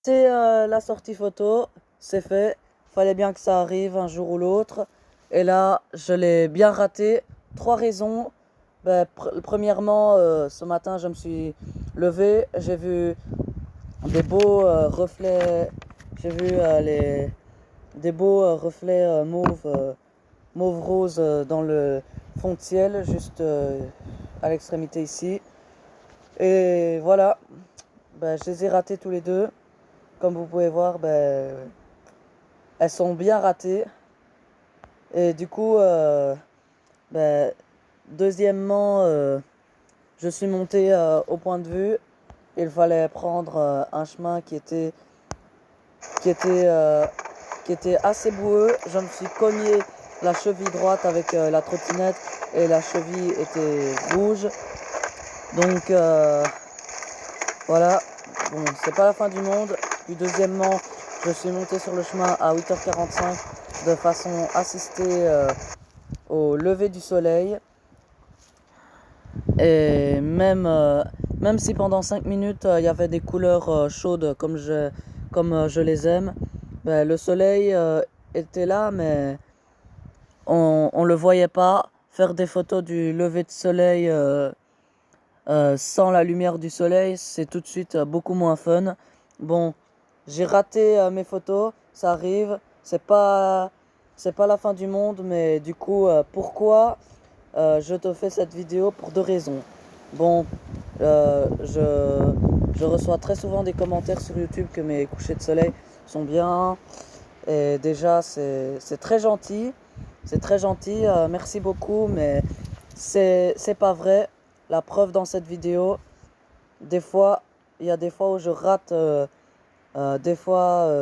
raté la sortie photo, c'est fait. Fallait bien que ça arrive un jour ou l'autre. Et là, je l'ai bien raté. Trois raisons. Premièrement, ce matin, je me suis levé. J'ai vu des beaux reflets. J'ai vu des beaux reflets mauve rose dans le fond de ciel, juste à l'extrémité ici. Et voilà, je les ai ratés tous les deux. Comme vous pouvez voir, elles sont bien ratées. Et du coup, ben, deuxièmement, je suis monté au point de vue. Il fallait prendre un chemin qui était, euh, qui était assez boueux. Je me suis cogné la cheville droite avec la trottinette et la cheville était rouge. Donc voilà, bon, c'est pas la fin du monde. Puis deuxièmement, je suis monté sur le chemin à 8h45 de façon assistée au lever du soleil. Et même si pendant 5 minutes il y avait des couleurs chaudes comme je les aime, le soleil était là, mais on le voyait pas. Faire des photos du lever de soleil sans la lumière du soleil, c'est tout de suite beaucoup moins fun. Bon, j'ai raté mes photos, ça arrive, c'est pas la fin du monde, mais du coup, pourquoi je te fais cette vidéo? Pour deux raisons. Bon, je reçois très souvent des commentaires sur YouTube que mes couchers de soleil sont bien, et déjà, c'est très gentil. C'est très gentil, merci beaucoup, mais c'est pas vrai. La preuve dans cette vidéo, des fois, il y a des fois où je rate, des fois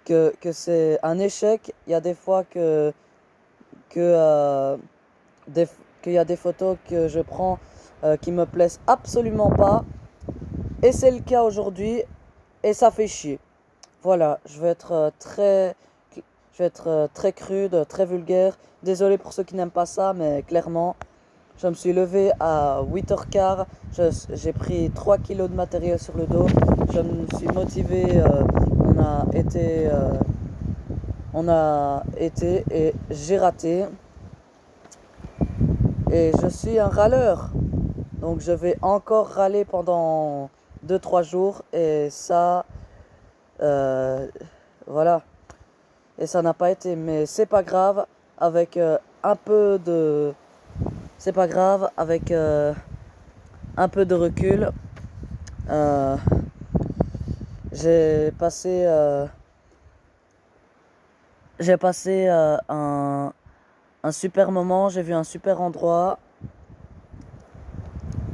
que c'est un échec. Il y a des fois que, des- qu'il y a des photos que je prends qui me plaisent absolument pas. Et c'est le cas aujourd'hui, et ça fait chier. Voilà, je vais être très crude, très vulgaire. Désolé pour ceux qui n'aiment pas ça, mais clairement, je me suis levé à 8h15. J'ai pris 3 kilos de matériel sur le dos. Je me suis motivé. On a été, euh, on a été et j'ai raté. Et je suis un râleur. Donc je vais encore râler pendant 2-3 jours. Et ça, euh, voilà. Et ça n'a pas été, mais c'est pas grave, avec un peu de... C'est pas grave, avec un peu de recul. euh, j'ai passé, euh, j'ai passé un super moment, j'ai vu un super endroit.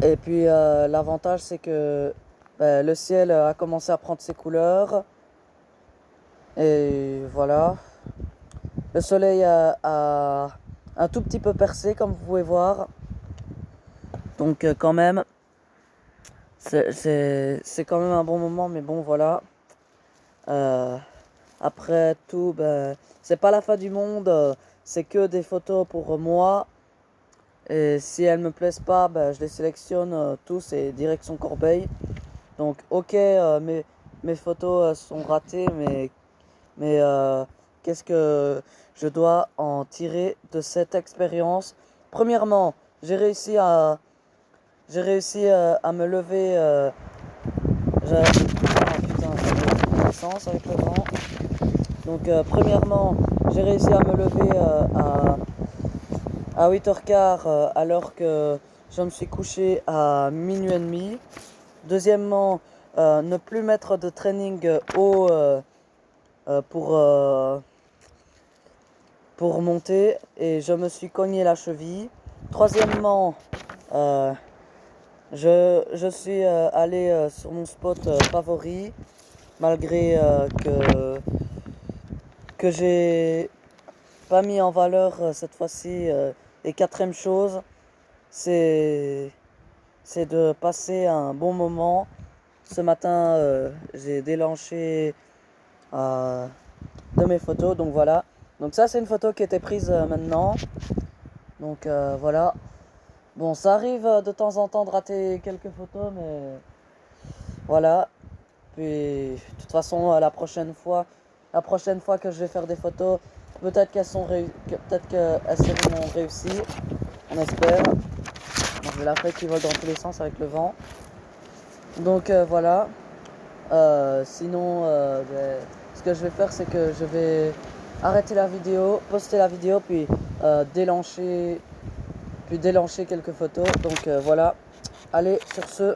Et puis l'avantage c'est que le ciel a commencé à prendre ses couleurs. Et voilà. Le soleil a un tout petit peu percé comme vous pouvez voir. Donc quand même, c'est quand même un bon moment, mais bon voilà. Euh, Après tout, c'est pas la fin du monde, c'est que des photos pour moi. Et si elles me plaisent pas, je les sélectionne tous et direction Corbeil. Donc ok, mes photos sont ratées, mais qu'est-ce que je dois en tirer de cette expérience? Premièrement, j'ai réussi à, j'ai réussi à me lever. Ah putain, ça fait du sens avec le vent. Donc, premièrement, j'ai réussi à me lever à 8h15 alors que je me suis couché à minuit et demi. Deuxièmement, ne plus mettre de training haut euh, pour, euh, pour monter et je me suis cogné la cheville. Troisièmement, euh, je suis allé sur mon spot favori malgré que j'ai pas mis en valeur cette fois-ci. Et quatrième chose, c'est c'est de passer un bon moment. Ce matin, j'ai délanché de mes photos, donc voilà. Donc ça, c'est une photo qui était prise maintenant. Donc voilà. Bon, ça arrive de temps en temps de rater quelques photos, mais voilà. Puis, de toute façon, la prochaine fois que je vais faire des photos, peut-être qu'elles seront réussies. On espère. Bon, j'ai la feuille qui vole dans tous les sens avec le vent. Donc voilà. Sinon, ce que je vais faire, c'est que je vais arrêter la vidéo, poster la vidéo, puis délancer quelques photos. Donc voilà. Allez, sur ce.